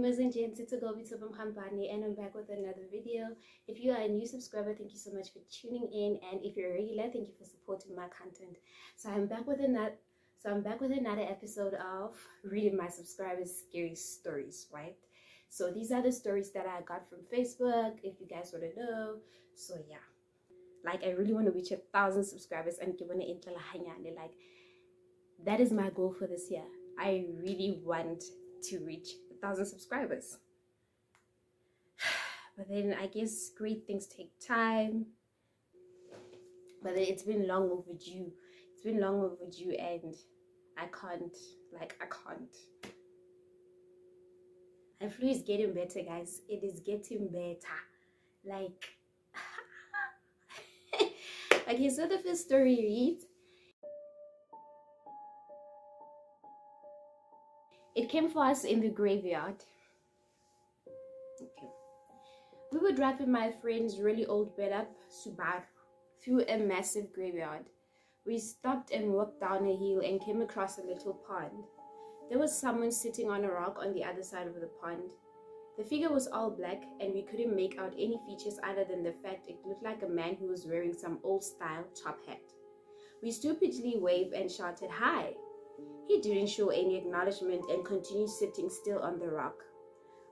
Ladies and gents, it's a girl from Kampani, and I'm back with another video. If you are a new subscriber, thank you so much for tuning in, and if you're a regular, thank you for supporting my content. So I'm back with another episode of reading my subscribers' scary stories, right? So these are the stories that I got from Facebook, if you guys want to know. So yeah, like I really want to reach 1,000 subscribers and give it like that is my goal for this year. I really want to reach 1,000 subscribers. But then I guess great things take time. But then it's been long overdue. It's been long overdue, and I can't. My flu is getting better, guys. It is getting better. Like, okay, so the first story reads, it came for us in the graveyard. Okay. We were driving my friend's really old beat-up Subaru through a massive graveyard. We stopped and walked down a hill and came across a little pond. There was someone sitting on a rock on the other side of the pond. The figure was all black, and we couldn't make out any features other than the fact it looked like a man who was wearing some old-style top hat. We stupidly waved and shouted, "Hi!" He didn't show any acknowledgement and continued sitting still on the rock.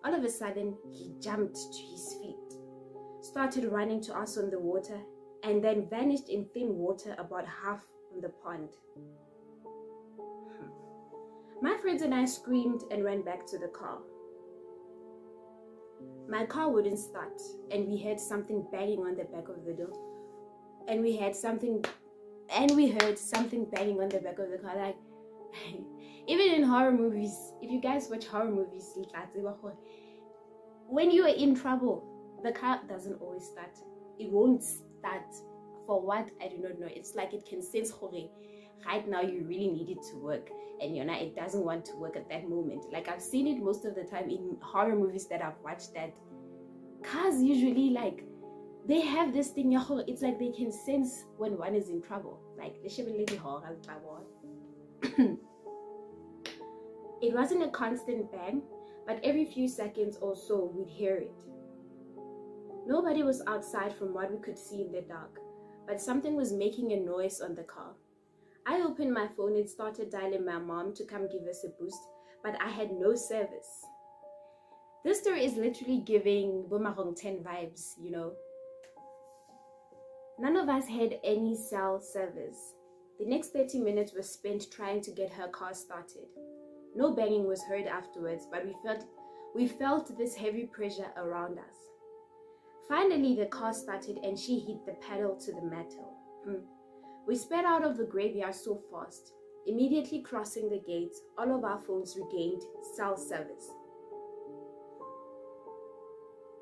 All of a sudden, he jumped to his feet, started running to us on the water, and then vanished in thin water about half on the pond. My friends and I screamed and ran back to the car. My car wouldn't start, and we heard something banging on the back of the door. And we heard something banging on the back of the car, like, even in horror movies, if you guys watch horror movies, when you are in trouble, the car doesn't always start. It won't start. For what? I do not know. It's like it can sense horror. Right now you really need it to work, and it doesn't want to work at that moment. Like, I've seen it most of the time in horror movies that I've watched, that cars usually, like, they have this thing, it's like they can sense when one is in trouble. Like, it wasn't a constant bang, but every few seconds or so we'd hear it. Nobody was outside from what we could see in the dark, but something was making a noise on the car. I opened my phone and started dialing my mom to come give us a boost, but I had no service. This story is literally giving Boomerang 10 vibes, None of us had any cell service. The next 30 minutes were spent trying to get her car started. No banging was heard afterwards, but we felt this heavy pressure around us. Finally, the car started and she hit the pedal to the metal. We sped out of the graveyard so fast. Immediately crossing the gates, all of our phones regained cell service.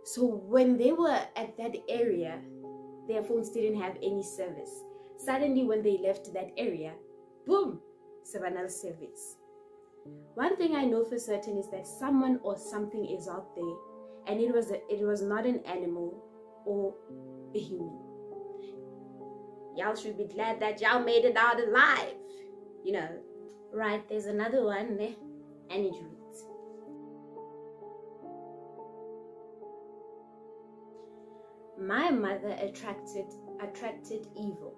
So when they were at that area, their phones didn't have any service. Suddenly, when they left that area, boom, Savannah service. One thing I know for certain is that someone or something is out there, and it was not an animal or a human. Y'all should be glad that y'all made it out alive, Right, there's another one there, and it reads, my mother attracted evil.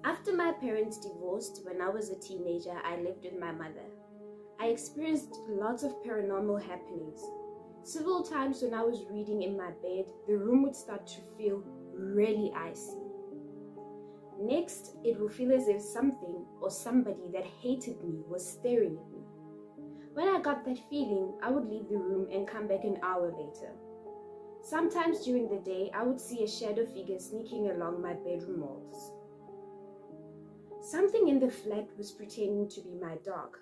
After my parents divorced when I was a teenager, I lived with my mother. I experienced lots of paranormal happenings. Several times when I was reading in my bed, the room would start to feel really icy. Next, it would feel as if something or somebody that hated me was staring at me. When I got that feeling, I would leave the room and come back an hour later. Sometimes during the day, I would see a shadow figure sneaking along my bedroom walls. Something in the flat was pretending to be my dog.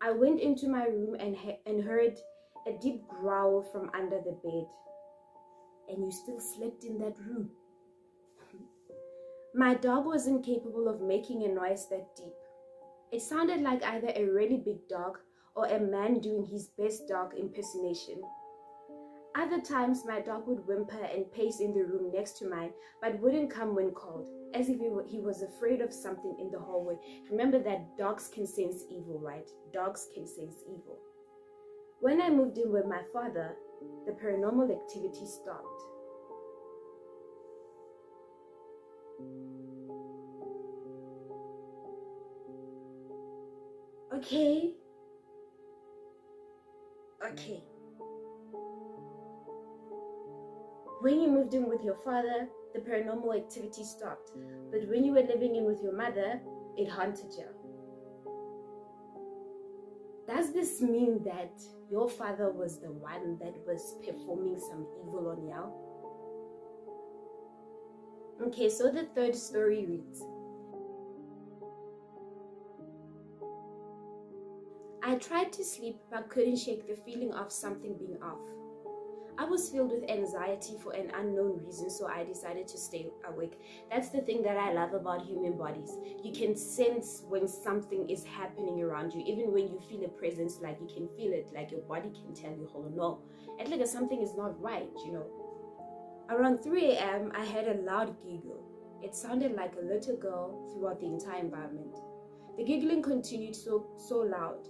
I went into my room and heard a deep growl from under the bed. And you still slept in that room? My dog wasn't capable of making a noise that deep. It sounded like either a really big dog or a man doing his best dog impersonation. Other times, my dog would whimper and pace in the room next to mine, but wouldn't come when called, as if he was afraid of something in the hallway. Remember that dogs can sense evil, right? Dogs can sense evil. When I moved in with my father, the paranormal activity stopped. Okay. When you moved in with your father, the paranormal activity stopped. But when you were living in with your mother, it haunted you. Does this mean that your father was the one that was performing some evil on you? Okay, so the third story reads, I tried to sleep but couldn't shake the feeling of something being off. I was filled with anxiety for an unknown reason, so I decided to stay awake. That's the thing that I love about human bodies. You can sense when something is happening around you. Even when you feel a presence, like you can feel it, like your body can tell you, hold on, no. And like something is not right, you know. Around 3 a.m., I heard a loud giggle. It sounded like a little girl throughout the entire environment. The giggling continued so loud.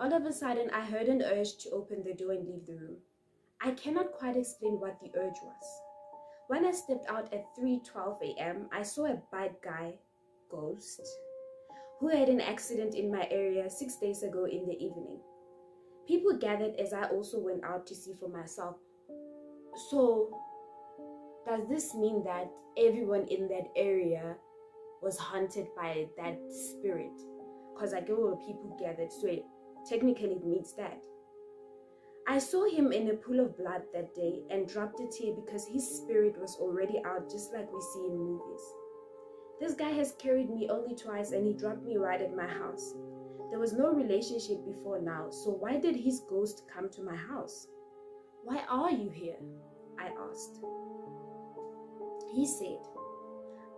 All of a sudden, I heard an urge to open the door and leave the room. I cannot quite explain what the urge was. When I stepped out at 3:12 a.m., I saw a bad guy, ghost, who had an accident in my area 6 days ago in the evening. People gathered as I also went out to see for myself. So, does this mean that everyone in that area was haunted by that spirit? Because like all the people gathered, so technically it means that. I saw him in a pool of blood that day and dropped a tear because his spirit was already out, just like we see in movies. This guy has carried me only twice and he dropped me right at my house. There was no relationship before now, so why did his ghost come to my house? Why are you here? I asked. He said,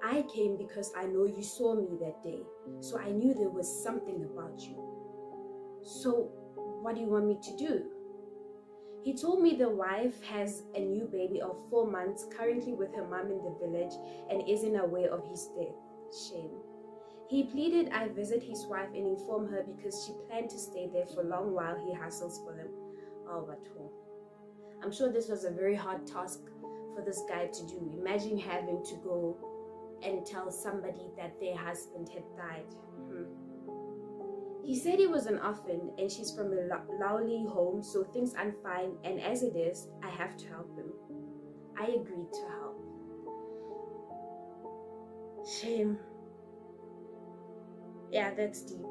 I came because I know you saw me that day, so I knew there was something about you. So what do you want me to do? He told me the wife has a new baby of 4 months, currently with her mom in the village, and isn't aware of his death. Shame. He pleaded I visit his wife and inform her because she planned to stay there for long while he hustles for them. Oh, but I'm sure this was a very hard task for this guy to do. Imagine having to go and tell somebody that their husband had died. He said he was an orphan and she's from a lowly home, so things aren't fine, and as it is, I have to help him. I agreed to help. Shame. Yeah, that's deep.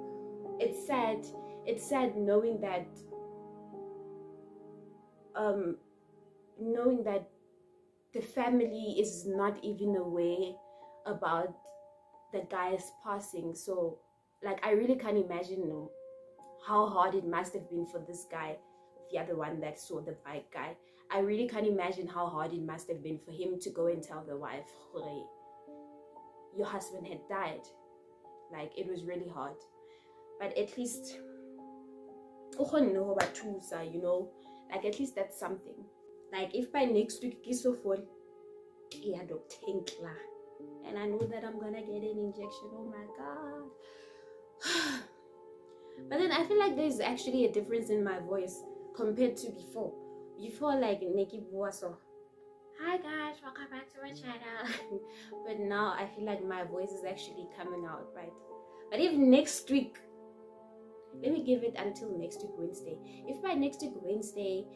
It's sad knowing that the family is not even aware about the guy's passing. So like, I really can't imagine how hard it must have been for this guy, the other one that saw the bike guy. I really can't imagine how hard it must have been for him to go and tell the wife, hey, your husband had died. Like, it was really hard. But at least, you know, like, at least that's something. Like, if by next week, and I know that I'm gonna get an injection, oh my God. But then I feel like there's actually a difference in my voice compared to before. Before, like, Nikki Buaso, hi guys, welcome back to my channel. But now I feel like my voice is actually coming out, right? But if next week, let me give it until next week Wednesday. If by next week Wednesday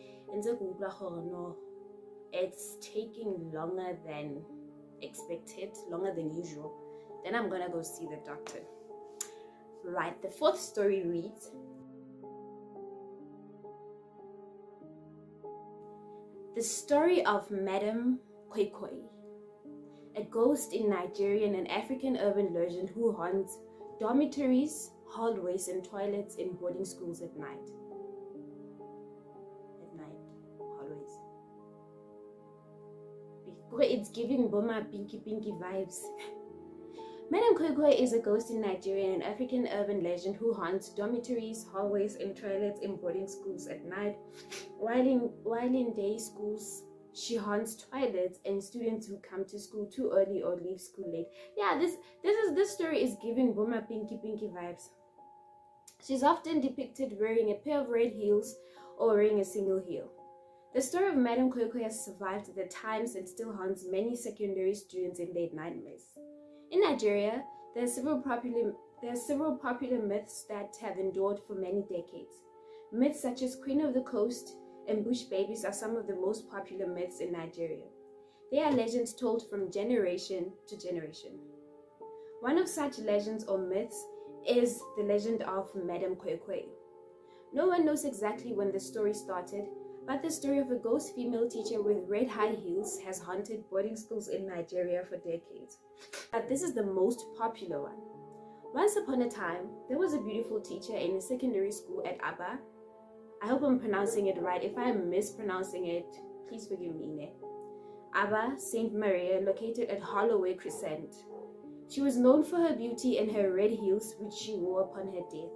it's taking longer than expected, longer than usual, then I'm gonna go see the doctor. Right, the fourth story reads, the story of Madam Koi Koi, a ghost in Nigerian and African urban legend who haunts dormitories, hallways, and toilets in boarding schools at night. Hallways. It's giving Boma pinky vibes. Madam Koi Koi is a ghost in Nigerian and African urban legend who haunts dormitories, hallways, and toilets in boarding schools at night. While in day schools, she haunts toilets and students who come to school too early or leave school late. Yeah, this story is giving Boma pinky vibes. She's often depicted wearing a pair of red heels or wearing a single heel. The story of Madame Kwekwe has survived the times and still haunts many secondary students in their nightmares. In Nigeria, there are several popular myths that have endured for many decades. Myths such as Queen of the Coast and Bush Babies are some of the most popular myths in Nigeria. They are legends told from generation to generation. One of such legends or myths is the legend of Madame Kwekwe. No one knows exactly when the story started, but the story of a ghost female teacher with red high heels has haunted boarding schools in Nigeria for decades. But this is the most popular one. Once upon a time, there was a beautiful teacher in a secondary school at Aba. I hope I'm pronouncing it right. If I'm mispronouncing it, please forgive me. Ne? Aba St. Maria, located at Holloway Crescent. She was known for her beauty and her red heels, which she wore upon her death.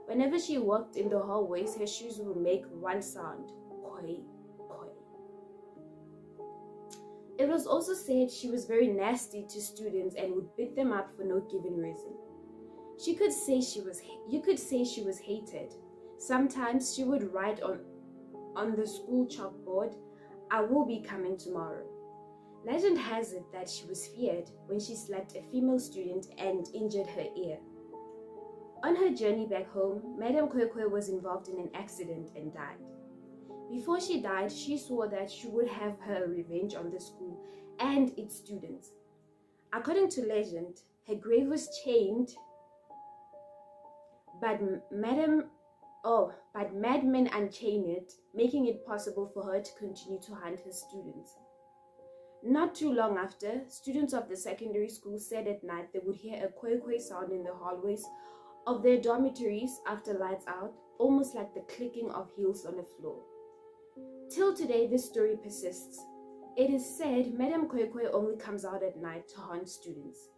Whenever she walked in the hallways, her shoes would make one sound. Koi, koi. It was also said she was very nasty to students and would beat them up for no given reason. You could say she was hated. Sometimes she would write on the school chalkboard, "I will be coming tomorrow." Legend has it that she was feared when she slapped a female student and injured her ear. On her journey back home, Madame Kwekwe was involved in an accident and died. Before she died, she swore that she would have her revenge on the school and its students. According to legend, her grave was chained, but madmen unchained it, making it possible for her to continue to hunt her students. Not too long after, students of the secondary school said at night they would hear a kwekwe sound in the hallways of their dormitories after lights out, almost like the clicking of heels on the floor. Till today, this story persists. It is said Madame Kwekwe only comes out at night to haunt students.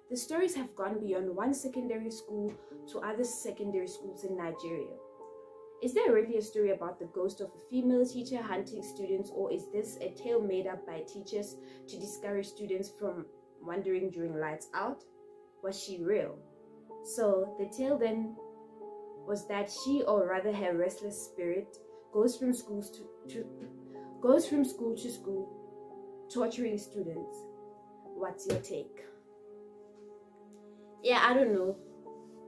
The stories have gone beyond one secondary school to other secondary schools in Nigeria. Is there really a story about the ghost of a female teacher hunting students, or is this a tale made up by teachers to discourage students from wandering during lights out? Was she real? So the tale then was that she, or rather her restless spirit, goes from school to school, torturing students. What's your take? Yeah, I don't know.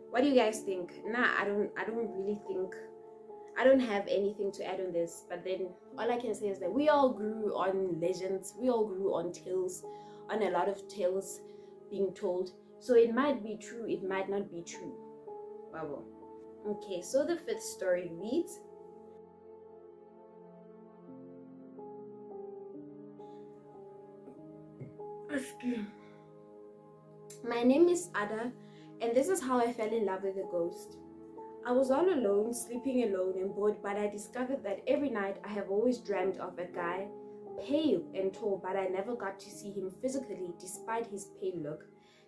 What do you guys think? I don't have anything to add on this, but then all I can say is that we all grew on legends, we all grew on tales, on a lot of tales being told. So it might be true, it might not be true. Wow. Okay, so the fifth story reads, my name is Ada, and this is how I fell in love with a ghost. I was all alone, sleeping alone and bored, but I discovered that every night I have always dreamt of a guy, pale and tall, but I never got to see him physically despite his pale look.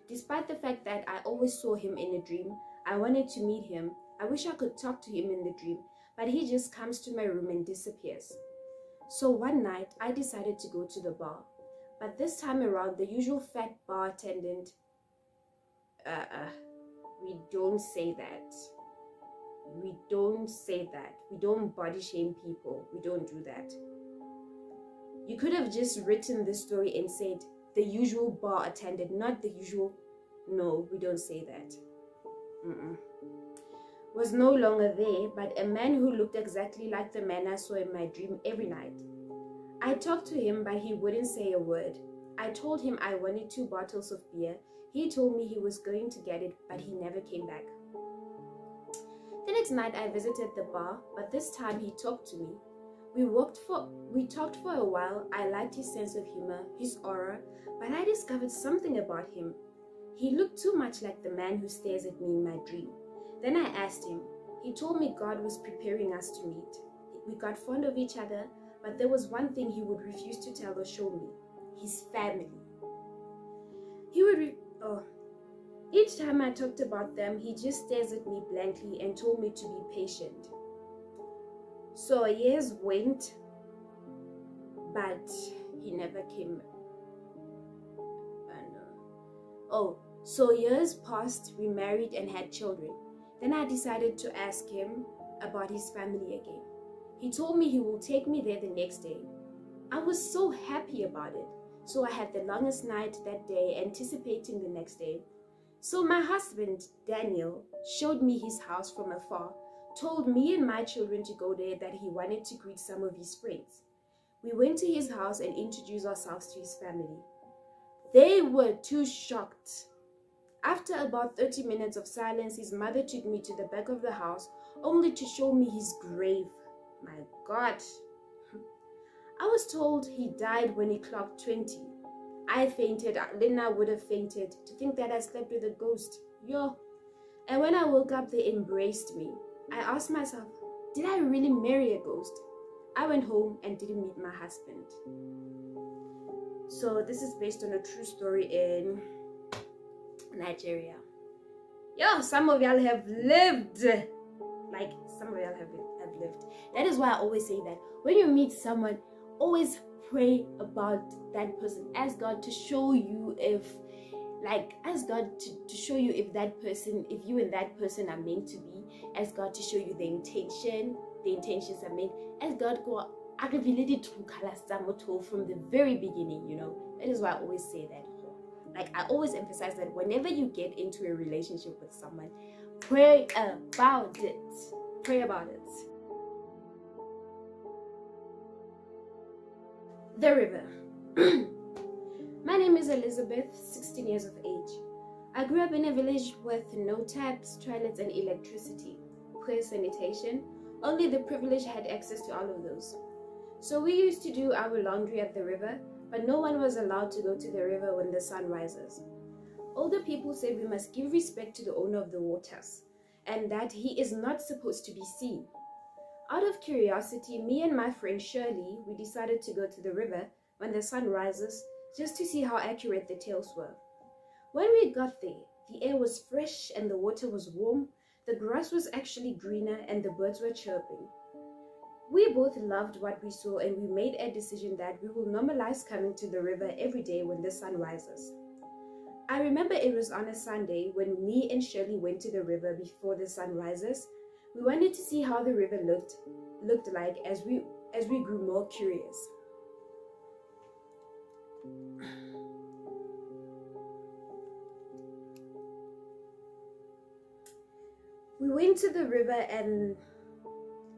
Despite the fact that I always saw him in a dream, I wanted to meet him. I wish I could talk to him in the dream, but he just comes to my room and disappears. So one night, I decided to go to the bar. But this time around, the usual fat bar attendant, we don't say that. We don't say that. We don't body shame people. We don't do that. You could have just written this story and said the usual bar attendant, not the usual. No, we don't say that. Was no longer there, but a man who looked exactly like the man I saw in my dream every night. I talked to him, but he wouldn't say a word. I told him I wanted 2 bottles of beer. He told me he was going to get it, but he never came back. The next night I visited the bar, but this time he talked to me. We talked for a while. I liked his sense of humor, his aura, but I discovered something about him. He looked too much like the man who stares at me in my dream. Then I asked him. He told me God was preparing us to meet. We got fond of each other, but there was one thing he would refuse to tell or show me: his family. Each time I talked about them, he just stares at me blankly and told me to be patient. So years went, but he never came. So years passed, we married and had children. Then I decided to ask him about his family again. He told me he will take me there the next day. I was so happy about it. So I had the longest night that day, anticipating the next day. So my husband, Daniel, showed me his house from afar, told me and my children to go there, that he wanted to greet some of his friends. We went to his house and introduced ourselves to his family. They were too shocked. After about 30 minutes of silence, his mother took me to the back of the house, only to show me his grave. My God. I was told he died when he clocked 20. I fainted. Lena would have fainted to think that I slept with a ghost. Yo. And when I woke up, they embraced me. I asked myself, did I really marry a ghost? I went home and didn't meet my husband. So this is based on a true story in Nigeria. Yo, some of y'all have lived. Like, some of y'all have lived. That is why I always say that when you meet someone, always pray about that person. Ask God to show you if, ask God to show you if that person, if you and that person are meant to be. Ask God to show you the intentions are meant. Ask God go aggravated to from the very beginning, you know. That is why I always say that. Like, I always emphasize that whenever you get into a relationship with someone, pray about it. Pray about it. The river. My name is Elizabeth, 16 years of age. I grew up in a village with no taps, toilets, and electricity. Poor sanitation. Only the privileged had access to all of those. So we used to do our laundry at the river, but no one was allowed to go to the river when the sun rises. Older people said we must give respect to the owner of the waters, and that he is not supposed to be seen. Out of curiosity, me and my friend Shirley, we decided to go to the river when the sun rises, just to see how accurate the tales were. When we got there, the air was fresh and the water was warm, the grass was actually greener and the birds were chirping. We both loved what we saw, and we made a decision that we will normalize coming to the river every day when the sun rises. I remember it was on a Sunday when me and Shirley went to the river before the sun rises. We wanted to see how the river looked like as we grew more curious. We went to the river, and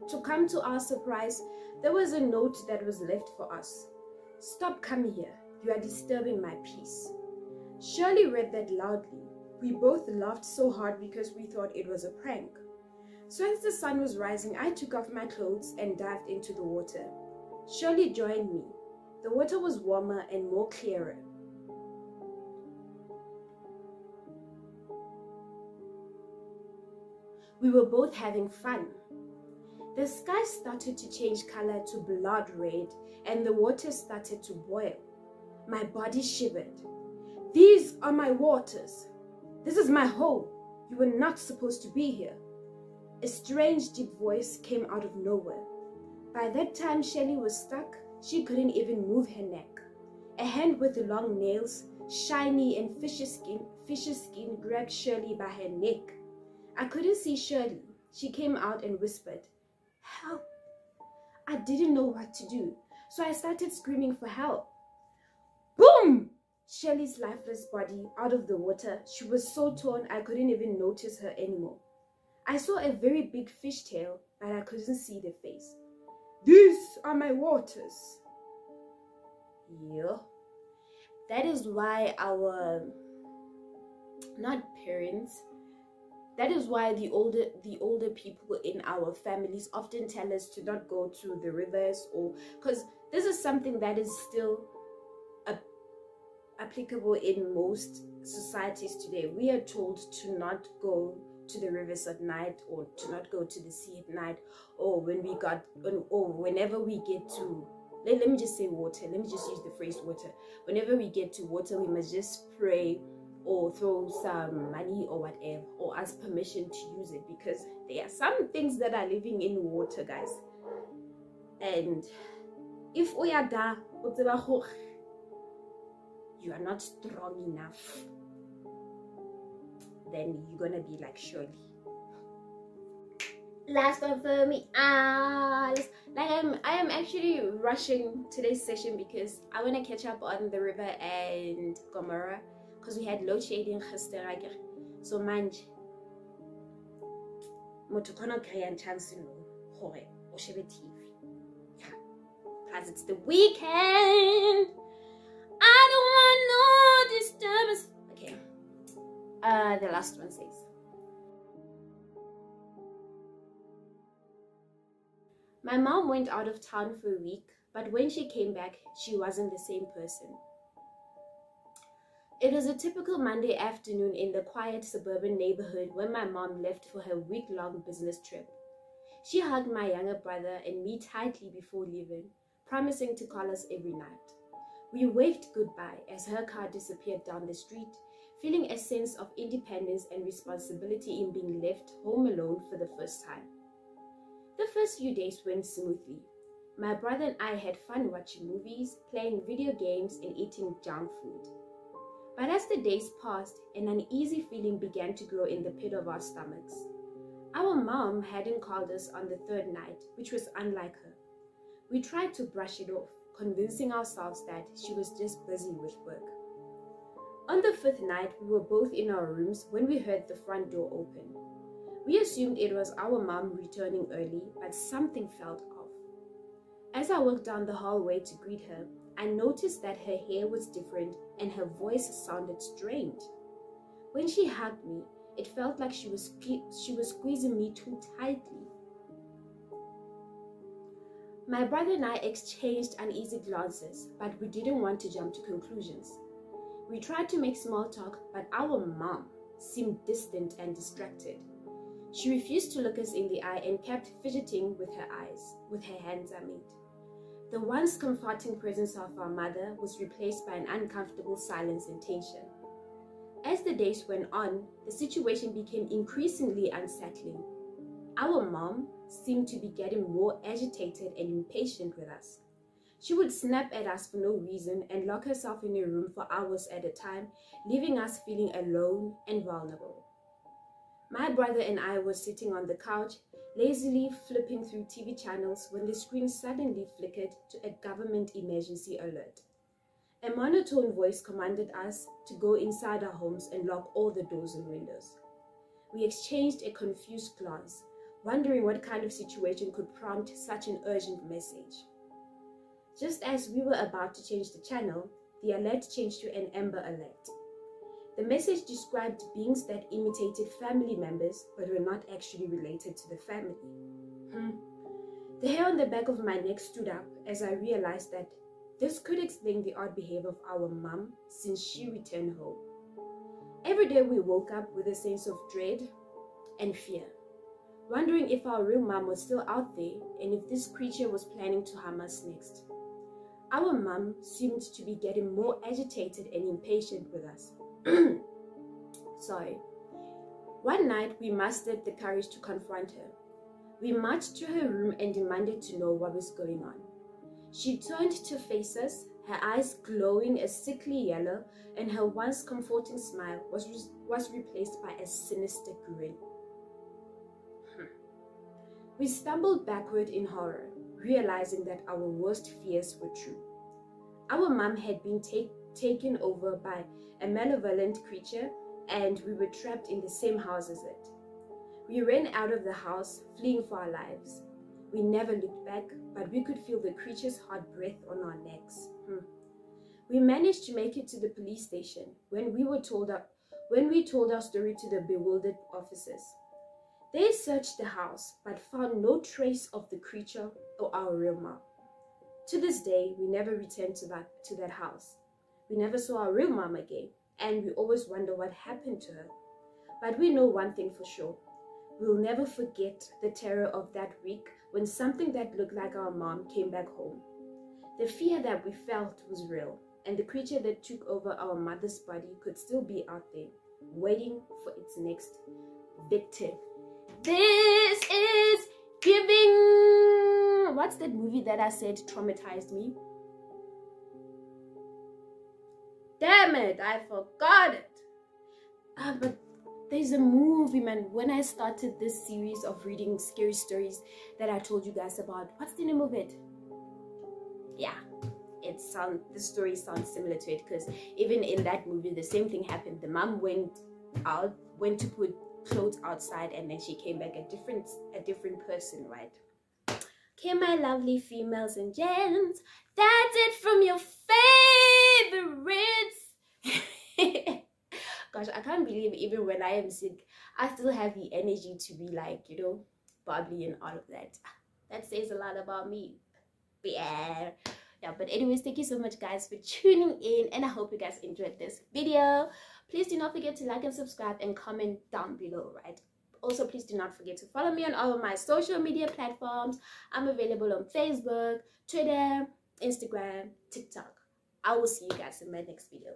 to come to our surprise, there was a note that was left for us. Stop coming here. You are disturbing my peace. Shirley read that loudly. We both laughed so hard because we thought it was a prank. So as the sun was rising, I took off my clothes and dived into the water. Shirley joined me. The water was warmer and more clearer. We were both having fun. The sky started to change color to blood red, and the water started to boil. My body shivered. These are my waters. This is my home. You were not supposed to be here. A strange deep voice came out of nowhere. By that time, Shirley was stuck. She couldn't even move her neck. A hand with long nails, shiny and fishy skin, grabbed Shirley by her neck. I couldn't see Shirley. She came out and whispered, "Help." I didn't know what to do, so I started screaming for help. Boom! Shirley's lifeless body out of the water. She was so torn I couldn't even notice her anymore. I saw a very big fishtail, but I couldn't see the face. These are my waters. Yeah. That is why that is why the older people in our families often tell us to not go to the rivers, or because this is something that is still applicable in most societies today. We are told to not go to the rivers at night, or to not go to the sea at night, or whenever we get to, let me just say water, let me just use the phrase water. Whenever we get to water, we must just pray or throw some money or whatever, or ask permission to use it, because there are some things that are living in water, guys. And if you are not strong enough, then you're gonna be like Shirley. Last one for me. Like I am actually rushing today's session because I want to catch up on the river and Gomorrah because we had load shedding gister. So manje motho khona kry chance no gore o shebe TV. Yeah. Plus it's the weekend. I don't want no disturbance. Okay. The last one says, my mom went out of town for a week, but when she came back, she wasn't the same person. It was a typical Monday afternoon in the quiet suburban neighborhood when my mom left for her week-long business trip. She hugged my younger brother and me tightly before leaving, promising to call us every night. We waved goodbye as her car disappeared down the street, feeling a sense of independence and responsibility in being left home alone for the first time. The first few days went smoothly. My brother and I had fun watching movies, playing video games, and eating junk food. But as the days passed, an uneasy feeling began to grow in the pit of our stomachs. Our mom hadn't called us on the third night, which was unlike her. We tried to brush it off, convincing ourselves that she was just busy with work. On the fifth night, we were both in our rooms when we heard the front door open. We assumed it was our mom returning early, but something felt off. As I walked down the hallway to greet her, I noticed that her hair was different and her voice sounded strange. When she hugged me, it felt like she was squeezing me too tightly. My brother and I exchanged uneasy glances, but we didn't want to jump to conclusions. We tried to make small talk, but our mom seemed distant and distracted. She refused to look us in the eye and kept fidgeting with her hands. The once comforting presence of our mother was replaced by an uncomfortable silence and tension. As the days went on, the situation became increasingly unsettling. Our mom seemed to be getting more agitated and impatient with us. She would snap at us for no reason and lock herself in a room for hours at a time, leaving us feeling alone and vulnerable. My brother and I were sitting on the couch, lazily flipping through TV channels when the screen suddenly flickered to a government emergency alert. A monotone voice commanded us to go inside our homes and lock all the doors and windows. We exchanged a confused glance, wondering what kind of situation could prompt such an urgent message. Just as we were about to change the channel, the alert changed to an Amber Alert. The message described beings that imitated family members but were not actually related to the family. The hair on the back of my neck stood up as I realized that this could explain the odd behavior of our mom since she returned home. Every day we woke up with a sense of dread and fear, wondering if our real mom was still out there and if this creature was planning to harm us next. Our mom seemed to be getting more agitated and impatient with us. Sorry. One night we mustered the courage to confront her. We marched to her room and demanded to know what was going on. She turned to face us, her eyes glowing a sickly yellow, and her once comforting smile was replaced by a sinister grin. We stumbled backward in horror, realizing that our worst fears were true. Our mom had been taken over by a malevolent creature, and we were trapped in the same house as it. We ran out of the house, fleeing for our lives. We never looked back, but we could feel the creature's hot breath on our necks. We managed to make it to the police station when we told our story to the bewildered officers. They searched the house, but found no trace of the creature or our real mom. To this day, we never returned to that house. We never saw our real mom again, and we always wonder what happened to her. But we know one thing for sure. We'll never forget the terror of that week when something that looked like our mom came back home. The fear that we felt was real, and the creature that took over our mother's body could still be out there, waiting for its next victim. This is giving... What's that movie that I said traumatized me? Damn it, I forgot it. But There's a movie, man. When I started this series of reading scary stories that I told you guys about, what's the name of it? Yeah, the story sounds similar to it, because even in that movie the same thing happened. The mom went to put clothes outside, and then she came back a different person, right? Okay, my lovely females and gents, that's it from your favorites. Gosh, I can't believe even when I am sick, I still have the energy to be like, you know, bubbly and all of that. That says a lot about me. Yeah, but anyways, thank you so much guys for tuning in, and I hope you guys enjoyed this video. Please do not forget to like and subscribe and comment down below, right? Also, please do not forget to follow me on all of my social media platforms. I'm available on Facebook, Twitter, Instagram, TikTok. I will see you guys in my next video.